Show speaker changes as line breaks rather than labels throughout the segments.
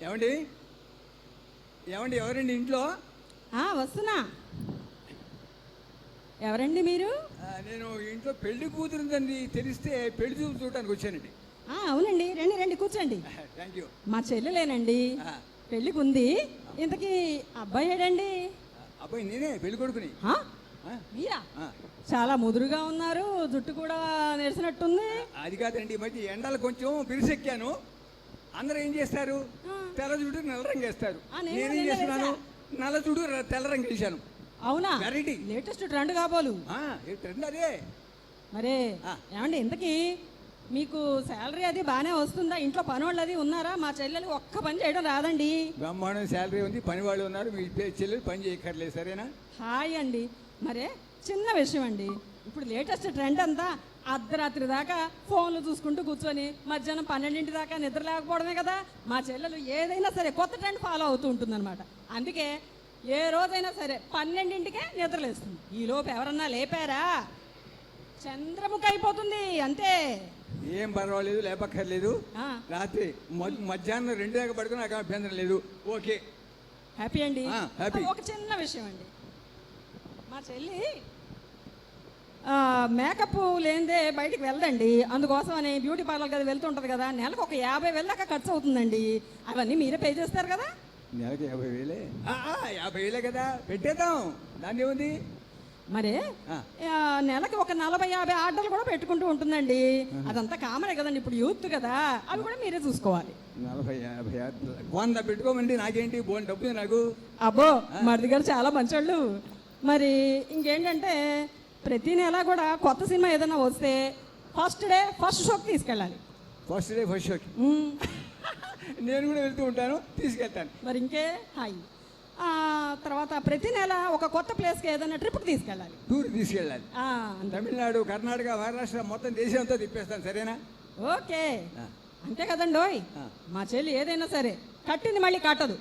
ఏమండి ఏమండి ఎవరండి ఇంట్లో?
వస్తున్నా. ఎవరండి మీరు?
నేను ఇంట్లో పెళ్లి కూతురుందండి తెలిస్తే పెళ్లి చూపు చూడటానికి వచ్చానండి.
అవునండి, రండి రండి కూర్చోండి.
Thank you.
మా చెల్లెలేనండి, పెళ్ళికి ఉంది. ఇంతకీ అబ్బాయి ఏడండి?
అబ్బాయి నేనే, పెళ్లి కొడుకుని.
మీరా? చాలా ముదురుగా ఉన్నారు, జుట్టు కూడా నెరిసినట్టుంది.
అది కాదండి, ఈ మధ్య ఎండలు కొంచెం బిరుసెక్కాను. అందరూ ఏం చేస్తారు, తెల్ల జుట్టు నల్ల రంగు వేస్తారు. నేనేం చేస్తున్నాను, నల్ల జుట్టు తెల్ల రంగు వేసాను.
అవునా? లేటెస్ట్ ట్రెండ్ కాబోలు.
ట్రెండ్ అదే.
మరే ఏమండి ఇంతకీ మీకు శాలరీ అది బాగానే వస్తుందా? ఇంట్లో పని వాళ్ళు అది ఉన్నారా? మా చెల్లెలు ఒక్క పని చేయడం రాదండి.
బ్రహ్మాండం శాలరీ ఉంది, పని వాళ్ళు ఉన్నారు. మీ చెల్లెలు పని చేయక్కర్లేదు, సరేనా?
హాయ్ అండి. మరే చిన్న విషయం అండి, ఇప్పుడు లేటెస్ట్ ట్రెండ్ అంతా అర్ధరాత్రి దాకా ఫోన్లు చూసుకుంటూ కూర్చొని మధ్యాహ్నం 12 దాకా నిద్ర లేకపోవడమే కదా. మా చెల్లెలు ఏదైనా సరే కొత్త ట్రెండ్ ఫాలో అవుతూ ఉంటుందన్నమాట. అందుకే ఏ రోజైనా సరే 12కే నిద్రలేస్తుంది. ఈలోపు ఎవరన్నా లేపారా చంద్రముఖి అయిపోతుంది అంతే.
ఏం పర్వాలేదు, లేపక్కర్లేదు. రాత్రి మధ్యాహ్నం 2 దాకా పడుకుని నాకు అభ్యంతరం లేదు. ఓకే,
హ్యాపీ అండి.
ఒక
చిన్న విషయం అండి, మా చెల్లి మేకప్ లేనిదే బయటికి వెళ్ళదండి. అందుకోసం అని బ్యూటీ పార్లర్ కదా వెళ్తుంటుంది కదా, నెలకు ఒక 50,000 దాకా ఖర్చు అవుతుందండి. అవన్నీ మీరే పే చేస్తారు కదా?
నెలకు 50,000? 50,000 కదా, పెట్టేద్దాం, దాన్ని ఏముంది.
మరి నెలకి ఒక 40-50 ఆర్డర్లు కూడా పెట్టుకుంటూ ఉంటుందండి. అదంతా కామనే కదండి, ఇప్పుడు యూత్ కదా, అవి కూడా మీరే చూసుకోవాలి.
40-50 ఆర్డర్లు 100 పెట్టుకోమండి, నాకేంటి బోన్ డబ్బు నాకు.
అబ్బో, మరిది గారు చాలా మంచోళ్ళు. మరి ఇంకేంటంటే ప్రతి నెల కూడా కొత్త సినిమా ఏదైనా వస్తే ఫస్ట్ డే ఫస్ట్ షోకి తీసుకెళ్ళాలి.
ఫస్ట్ డే ఫస్ట్ షోకి నేను కూడా వెళ్తూ ఉంటాను, తీసుకెళ్తాను.
మరి ఇంకే హాయ్. తర్వాత ప్రతి నెల ఒక కొత్త ప్లేస్కి ఏదైనా ట్రిప్కి తీసుకెళ్ళాలి,
టూర్ తీసుకెళ్ళాలి. తమిళనాడు, కర్ణాటక, మహారాష్ట్ర మొత్తం దేశం అంతా తిప్పేస్తాను, సరేనా?
ఓకే, అంతే కదండి. ఓయ్ మా చెల్లి ఏదైనా సరే కట్టింది మళ్ళీ కట్టదు.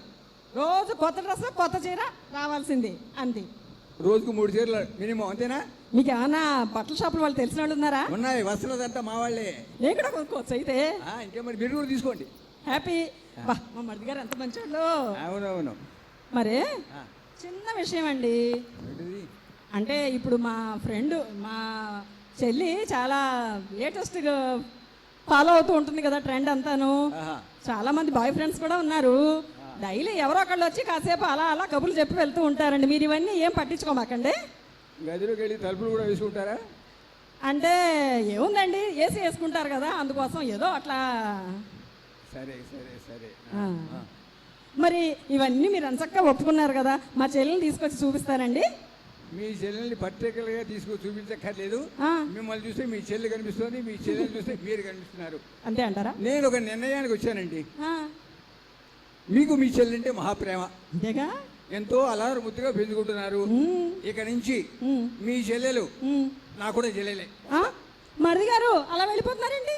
రోజు కొత్త డ్రెస్ కొత్త చీర రావాల్సింది, అంతే.
రోజుకు 3 చీరలు మినిమం, అంతేనా?
మీకు ఏమన్నా బట్టల షాపులు వాళ్ళు తెలిసిన వాళ్ళు ఉన్నారా?
ఉన్నాయి, వస్తున్నదంతా మా వాళ్ళే.
నేను కూడా కొనుక్కోవచ్చు అయితే.
ఇంకేమని మీరు కూడా తీసుకోండి.
హ్యాపీ. బా, మా మరిది గారు ఎంత మంచి వాళ్ళు.
అవునవును.
మరే చిన్న విషయం అండి, అంటే ఇప్పుడు మా ఫ్రెండ్, మా చెల్లి చాలా లేటెస్ట్గా ఫాలో అవుతూ ఉంటుంది కదా ట్రెండ్ అంతాను. చాలా మంది బాయ్ ఫ్రెండ్స్ కూడా ఉన్నారు. డైలీ ఎవరో ఒకళ్ళు వచ్చి కాసేపు అలా అలా కబుర్లు చెప్పి వెళ్తూ ఉంటారండి. మీరు ఇవన్నీ ఏం పట్టించుకోమాకండి.
గదిలోకి వెళ్ళి తలుపులు కూడా వేసుకుంటారా?
అంటే ఏముందండి, ఏసీ వేసుకుంటారు కదా, అందుకోసం ఏదో అట్లా.
సరే సరే సరే.
మరి ఇవన్నీ మీరు అంచక్కా ఒప్పుకున్నారు కదా, మా చెల్లెల్ని తీసుకొచ్చి చూపిస్తారండి.
మీ చెల్లెల్ని పర్టికులర్గా తీసుకొచ్చి చూపించక్కర్లేదు. మిమ్మల్ని చూస్తే మీ చెల్లి కనిపిస్తుంది, మీ చెల్లెల్ని చూస్తే మీరు కనిపిస్తున్నారు,
అంతే అంటారా?
నేను ఒక నిర్ణయానికి వచ్చానండి. మీకు మీ చెల్లి అంటే మహాప్రేమ,
అంతేగా,
ఎంతో అలా ముద్దుగా పెంచుకుంటున్నారు. ఇక నుంచి మీ చెల్లెలు నాకు కూడా చెల్లెలే.
మరిది గారు అలా వెళ్ళిపోతున్నారండి.